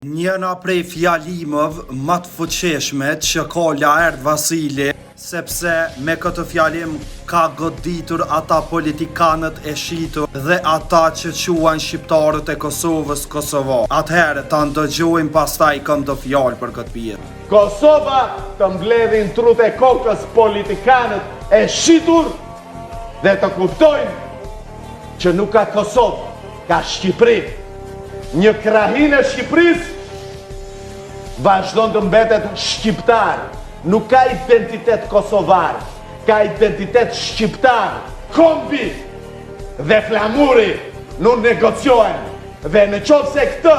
Njëna prej fjalimëv më të fuqishme që ka Laert Vasili, sepse me këtë fjalim ka goditur ata politikanët e shitur dhe ata që quajnë shqiptarët e Kosovës Kosovar. Atëherë ta ndëgjojmë pastaj këndo fjalë për këtë pjesë. Kosova të mbledhin trut e kokës politikanët e shitur dhe të kuptojnë që nuk ka Kosovë, ka Shqipëri. Një krahinë e Shqipërisë vazhdon të mbetet shqiptar. Nuk ka identitet kosovar, ka identitet shqiptar. Kombi dhe flamuri nuk negociojnë. Dhe në qoftë se këtë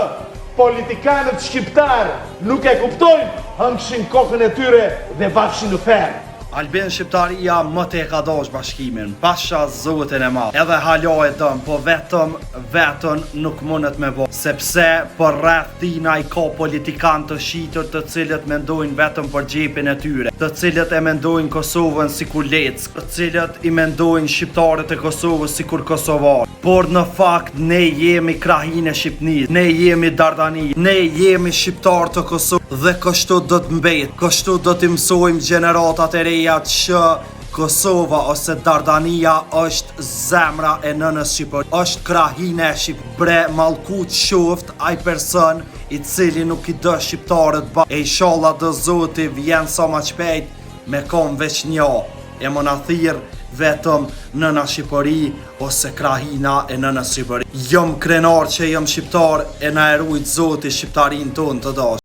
politikanët shqiptar nuk e kuptojnë, hëngshin kokën e tyre dhe vafshin në ferë. Albin shqiptaria më te ka dash bashkimin, pasha zotin e madh. Edhe hala e dëm, po vetën nuk mundet me bo. Sepse për rreth tina i ka politikan të shitur të cilët mendojnë vetëm për gjepin e tyre, të cilët e mendojnë Kosovën si kur Leck, të cilët i mendojnë shqiptarët e Kosovës si kur Kosovar. Por në fakt ne jemi krahinë e Shqipnis, ne jemi Dardani, ne jemi shqiptar të Kosovës dhe kështu do të mbet, kështu do të mësojmë gjeneratat e reja që Kosova ose Dardania është zemra e nënës Shqipërisë, është krahinë e Shqipërisë. Bre mallkut qoft ai person i cili nuk i dë shqiptarët ba. E inshallah do Zoti vjen sa më shpejt me kom veç një, e më na thirr vetëm nëna Shqipëri ose krahina e nënës Shqipërisë. Jëm krenar që jëm shqiptar e na e rujt Zoti shqiptarin ton të dash.